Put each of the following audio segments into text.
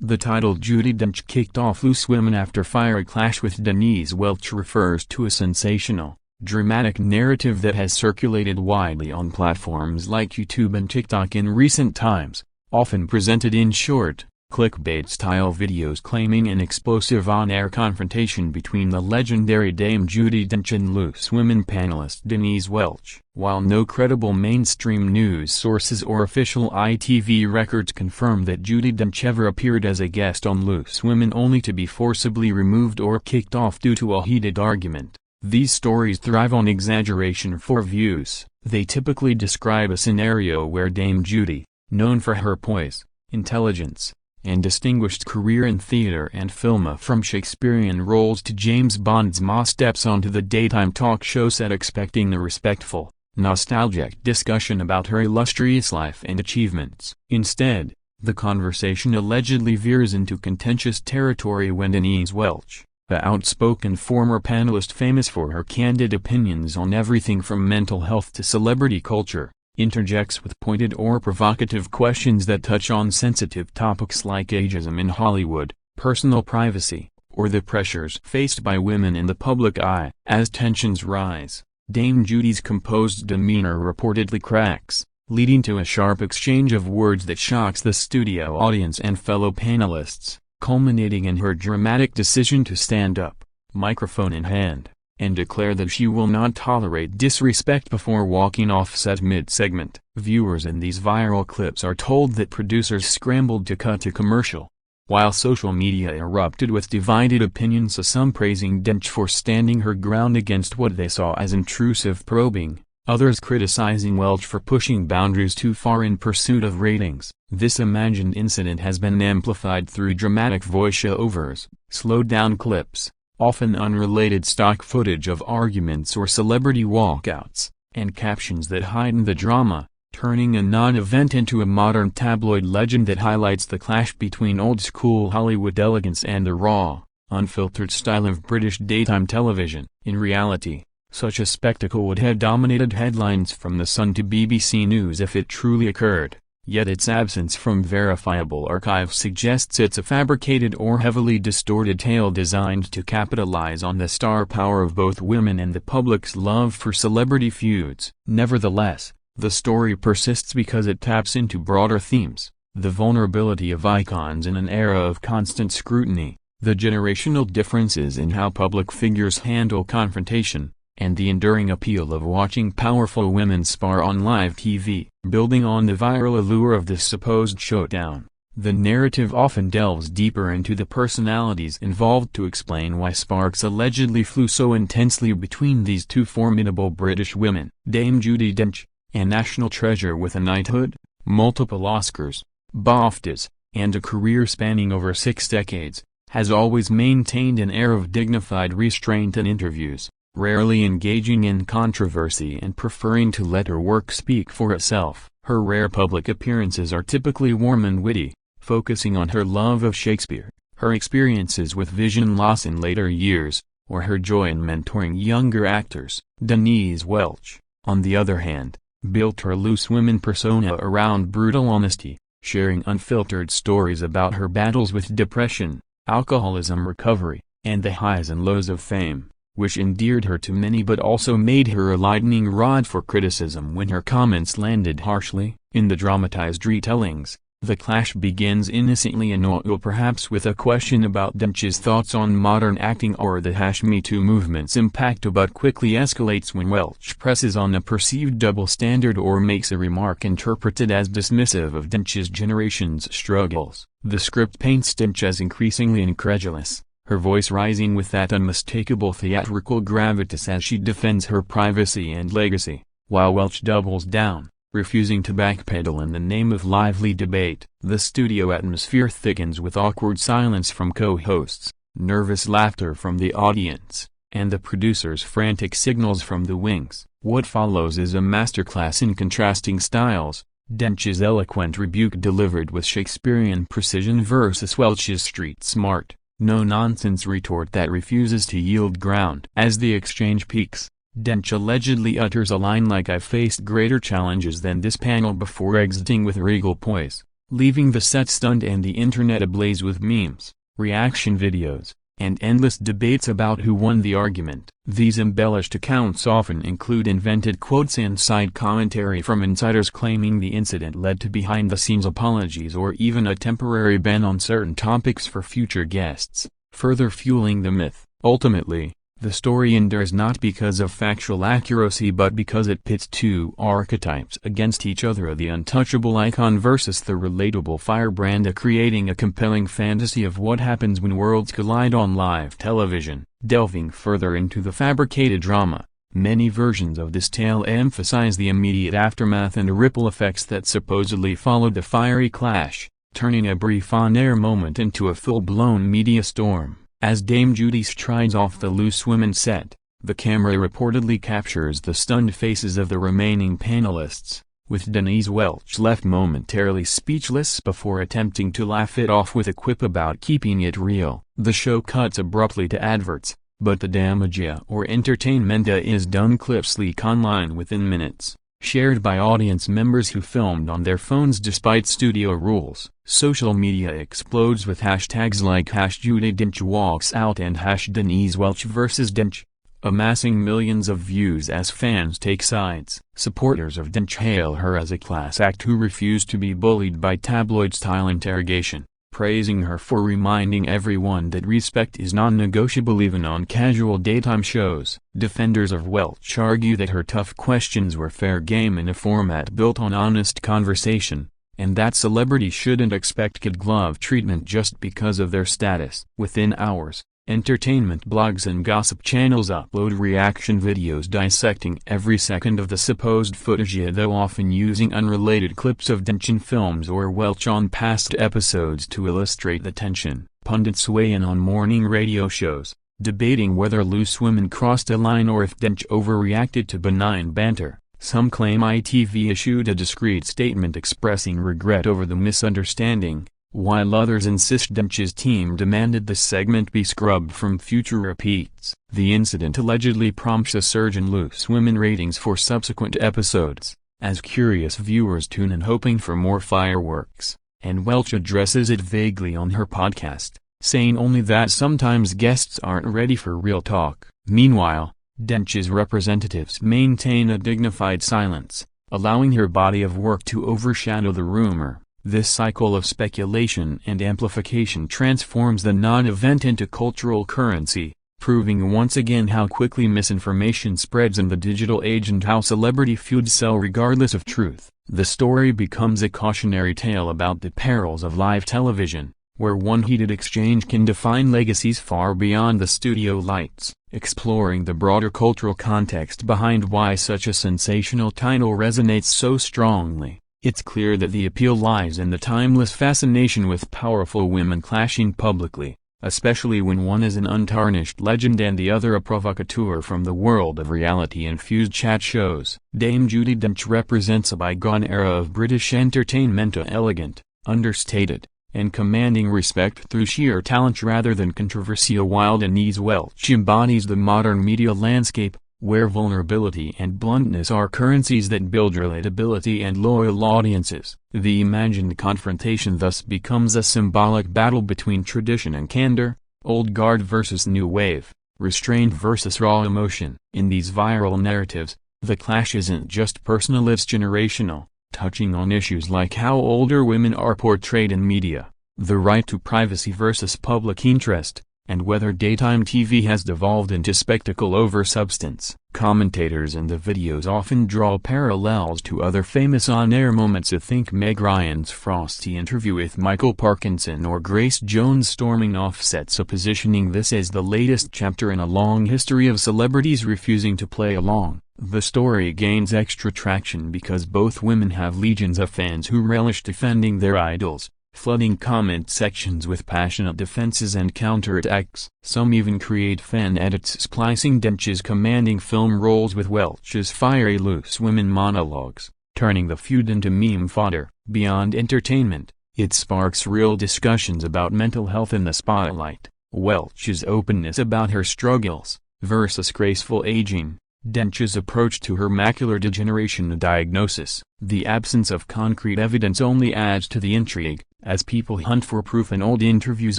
The title "Judi Dench kicked off loose women after fiery clash with Denise Welch" refers to a sensational, dramatic narrative that has circulated widely on platforms like YouTube and TikTok in recent times, often presented in short, clickbait-style videos claiming an explosive on-air confrontation between the legendary Dame Judi Dench and loose women panelist Denise Welch. While no credible mainstream news sources or official ITV records confirm that Judi Dench ever appeared as a guest on Loose Women only to be forcibly removed or kicked off due to a heated argument, these stories thrive on exaggeration for views. They typically describe a scenario where Dame Judi, known for her poise, intelligence, and distinguished career in theater and film, from Shakespearean roles to James Bond's Ma, steps onto the daytime talk show set expecting the respectful, nostalgic discussion about her illustrious life and achievements. Instead, the conversation allegedly veers into contentious territory when Denise Welch, the outspoken former panelist famous for her candid opinions on everything from mental health to celebrity culture, interjects with pointed or provocative questions that touch on sensitive topics like ageism in Hollywood, personal privacy, or the pressures faced by women in the public eye. As tensions rise, Dame Judi's composed demeanor reportedly cracks, leading to a sharp exchange of words that shocks the studio audience and fellow panelists, culminating in her dramatic decision to stand up, microphone in hand, and declare that she will not tolerate disrespect before walking off set mid-segment. Viewers in these viral clips are told that producers scrambled to cut to commercial, while social media erupted with divided opinions, some praising Dench for standing her ground against what they saw as intrusive probing, others criticizing Welch for pushing boundaries too far in pursuit of ratings. This imagined incident has been amplified through dramatic voice-overs, slowed-down clips, often unrelated stock footage of arguments or celebrity walkouts, and captions that heighten the drama, turning a non-event into a modern tabloid legend that highlights the clash between old-school Hollywood elegance and the raw, unfiltered style of British daytime television. In reality, such a spectacle would have dominated headlines from The Sun to BBC News if it truly occurred. Yet its absence from verifiable archives suggests it's a fabricated or heavily distorted tale designed to capitalize on the star power of both women and the public's love for celebrity feuds. Nevertheless, the story persists because it taps into broader themes: the vulnerability of icons in an era of constant scrutiny, the generational differences in how public figures handle confrontation, and the enduring appeal of watching powerful women spar on live TV. Building on the viral allure of this supposed showdown, the narrative often delves deeper into the personalities involved to explain why sparks allegedly flew so intensely between these two formidable British women. Dame Judi Dench, a national treasure with a knighthood, multiple Oscars, BAFTAs, and a career spanning over 6 decades, has always maintained an air of dignified restraint in interviews, rarely engaging in controversy and preferring to let her work speak for itself. Her rare public appearances are typically warm and witty, focusing on her love of Shakespeare, her experiences with vision loss in later years, or her joy in mentoring younger actors. Denise Welch, on the other hand, built her loose women persona around brutal honesty, sharing unfiltered stories about her battles with depression, alcoholism recovery, and the highs and lows of fame, which endeared her to many but also made her a lightning rod for criticism when her comments landed harshly. In the dramatized retellings, the clash begins innocently and perhaps with a question about Dench's thoughts on modern acting or the #Me Too movement's impact, but quickly escalates when Welch presses on a perceived double standard or makes a remark interpreted as dismissive of Dench's generation's struggles. The script paints Dench as increasingly incredulous, her voice rising with that unmistakable theatrical gravitas as she defends her privacy and legacy, while Welch doubles down, refusing to backpedal in the name of lively debate. The studio atmosphere thickens with awkward silence from co-hosts, nervous laughter from the audience, and the producer's frantic signals from the wings. What follows is a masterclass in contrasting styles, Dench's eloquent rebuke delivered with Shakespearean precision versus Welch's street-smart, no-nonsense retort that refuses to yield ground. As the exchange peaks, Dench allegedly utters a line like "I've faced greater challenges than this panel" before exiting with regal poise, leaving the set stunned and the internet ablaze with memes, reaction videos, and endless debates about who won the argument. These embellished accounts often include invented quotes and side commentary from insiders claiming the incident led to behind-the-scenes apologies or even a temporary ban on certain topics for future guests, further fueling the myth. Ultimately, the story endures not because of factual accuracy but because it pits two archetypes against each other: the untouchable icon versus the relatable firebrand, creating a compelling fantasy of what happens when worlds collide on live television. Delving further into the fabricated drama, many versions of this tale emphasize the immediate aftermath and ripple effects that supposedly followed the fiery clash, turning a brief on-air moment into a full-blown media storm. As Dame Judi strides off the Loose Women set, the camera reportedly captures the stunned faces of the remaining panelists, with Denise Welch left momentarily speechless before attempting to laugh it off with a quip about keeping it real. The show cuts abruptly to adverts, but the damage or entertainment is done. Clips leak online within minutes, shared by audience members who filmed on their phones despite studio rules. Social media explodes with hashtags like #Judi Dench walks out and #Denise Welch vs Dench, amassing millions of views as fans take sides. Supporters of Dench hail her as a class act who refused to be bullied by tabloid-style interrogation, praising her for reminding everyone that respect is non-negotiable even on casual daytime shows. Defenders of Welch argue that her tough questions were fair game in a format built on honest conversation, and that celebrities shouldn't expect kid glove treatment just because of their status. Within hours, entertainment blogs and gossip channels upload reaction videos dissecting every second of the supposed footage, though often using unrelated clips of Dench in films or Welch on past episodes to illustrate the tension. Pundits weigh in on morning radio shows, debating whether Loose Women crossed a line or if Dench overreacted to benign banter. Some claim ITV issued a discreet statement expressing regret over the misunderstanding, while others insist Dench's team demanded the segment be scrubbed from future repeats. The incident allegedly prompts a surge in Loose Women ratings for subsequent episodes, as curious viewers tune in hoping for more fireworks, and Welch addresses it vaguely on her podcast, saying only that sometimes guests aren't ready for real talk. Meanwhile, Dench's representatives maintain a dignified silence, allowing her body of work to overshadow the rumor. This cycle of speculation and amplification transforms the non-event into cultural currency, proving once again how quickly misinformation spreads in the digital age and how celebrity feuds sell regardless of truth. The story becomes a cautionary tale about the perils of live television, where one heated exchange can define legacies far beyond the studio lights. Exploring the broader cultural context behind why such a sensational title resonates so strongly, it's clear that the appeal lies in the timeless fascination with powerful women clashing publicly, especially when one is an untarnished legend and the other a provocateur from the world of reality-infused chat shows. Dame Judi Dench represents a bygone era of British entertainment, elegant, understated, and commanding respect through sheer talent rather than controversy, while Denise Welch embodies the modern media landscape, where vulnerability and bluntness are currencies that build relatability and loyal audiences. The imagined confrontation thus becomes a symbolic battle between tradition and candor, old guard versus new wave, restraint versus raw emotion. In these viral narratives, the clash isn't just personal, it's generational, touching on issues like how older women are portrayed in media, the right to privacy versus public interest, and whether daytime TV has devolved into spectacle over substance. Commentators in the videos often draw parallels to other famous on-air moments. Think Meg Ryan's frosty interview with Michael Parkinson or Grace Jones storming off set, so positioning this as the latest chapter in a long history of celebrities refusing to play along. The story gains extra traction because both women have legions of fans who relish defending their idols, flooding comment sections with passionate defenses and counterattacks. Some even create fan edits splicing Dench's commanding film roles with Welch's fiery Loose Women monologues, turning the feud into meme fodder. Beyond entertainment, it sparks real discussions about mental health in the spotlight. Welch's openness about her struggles, versus graceful aging, Dench's approach to her macular degeneration diagnosis. The absence of concrete evidence only adds to the intrigue, as people hunt for proof in old interviews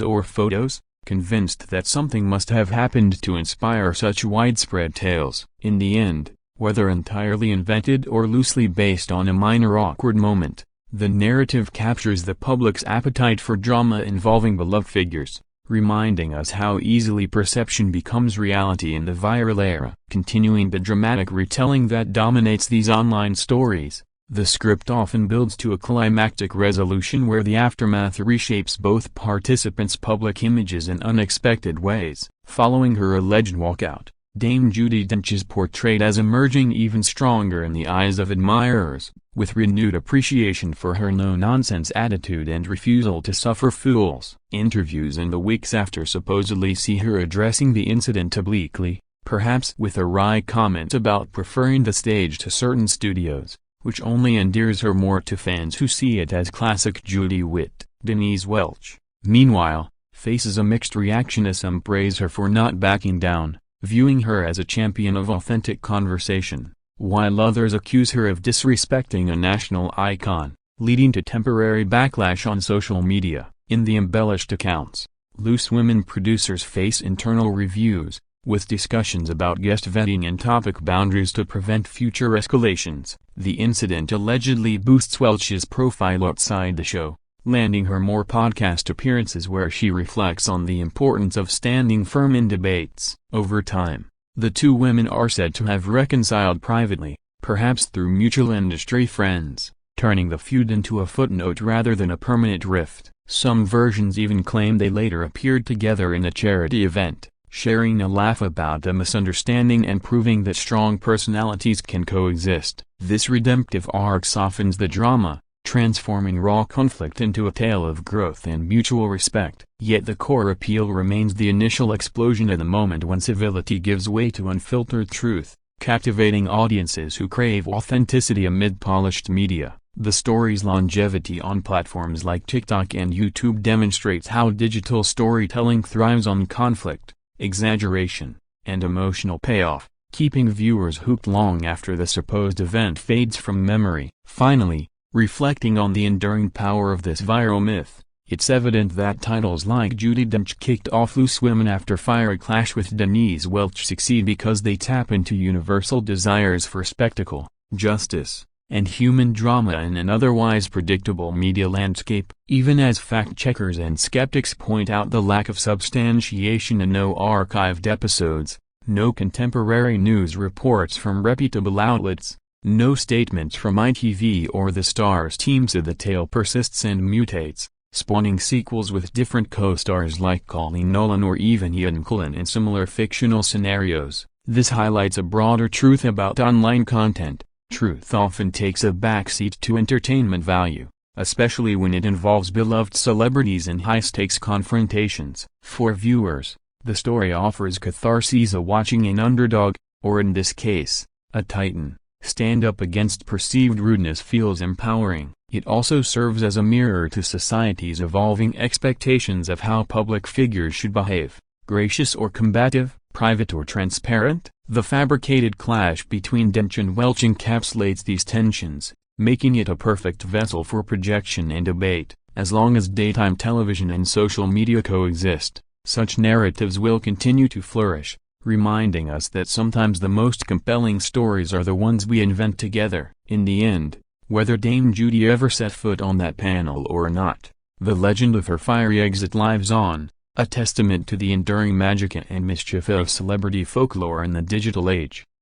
or photos, convinced that something must have happened to inspire such widespread tales. In the end, whether entirely invented or loosely based on a minor awkward moment, the narrative captures the public's appetite for drama involving beloved figures, reminding us how easily perception becomes reality in the viral era. Continuing the dramatic retelling that dominates these online stories, the script often builds to a climactic resolution where the aftermath reshapes both participants' public images in unexpected ways. Following her alleged walkout, Dame Judi Dench is portrayed as emerging even stronger in the eyes of admirers, with renewed appreciation for her no-nonsense attitude and refusal to suffer fools. Interviews in the weeks after supposedly see her addressing the incident obliquely, perhaps with a wry comment about preferring the stage to certain studios, which only endears her more to fans who see it as classic Judi wit. Denise Welch, meanwhile, faces a mixed reaction as some praise her for not backing down, viewing her as a champion of authentic conversation, while others accuse her of disrespecting a national icon, leading to temporary backlash on social media. In the embellished accounts, Loose Women producers face internal reviews, with discussions about guest vetting and topic boundaries to prevent future escalations. The incident allegedly boosts Welch's profile outside the show, landing her more podcast appearances where she reflects on the importance of standing firm in debates. Over time, the two women are said to have reconciled privately, perhaps through mutual industry friends, turning the feud into a footnote rather than a permanent rift. Some versions even claim they later appeared together in a charity event, sharing a laugh about the misunderstanding and proving that strong personalities can coexist. This redemptive arc softens the drama, transforming raw conflict into a tale of growth and mutual respect. Yet the core appeal remains the initial explosion at the moment when civility gives way to unfiltered truth, captivating audiences who crave authenticity amid polished media. The story's longevity on platforms like TikTok and YouTube demonstrates how digital storytelling thrives on conflict, exaggeration, and emotional payoff, keeping viewers hooked long after the supposed event fades from memory. Finally, reflecting on the enduring power of this viral myth, it's evident that titles like Judi Dench kicked off Loose Women after fiery clash with Denise Welch succeed because they tap into universal desires for spectacle, justice, and human drama in an otherwise predictable media landscape. Even as fact-checkers and skeptics point out the lack of substantiation and no archived episodes, no contemporary news reports from reputable outlets, no statements from ITV or the Starz team, so the tale persists and mutates, spawning sequels with different co-stars like Colleen Nolan or even Ian Cullen in similar fictional scenarios. This highlights a broader truth about online content. Truth often takes a backseat to entertainment value, especially when it involves beloved celebrities and high-stakes confrontations. For viewers, the story offers catharsis of watching an underdog, or in this case, a titan, stand up against perceived rudeness feels empowering. It also serves as a mirror to society's evolving expectations of how public figures should behave, gracious or combative, private or transparent. The fabricated clash between Dench and Welch encapsulates these tensions, making it a perfect vessel for projection and debate. As long as daytime television and social media coexist, such narratives will continue to flourish, reminding us that sometimes the most compelling stories are the ones we invent together. In the end, whether Dame Judi ever set foot on that panel or not, the legend of her fiery exit lives on, a testament to the enduring magic and mischief of celebrity folklore in the digital age.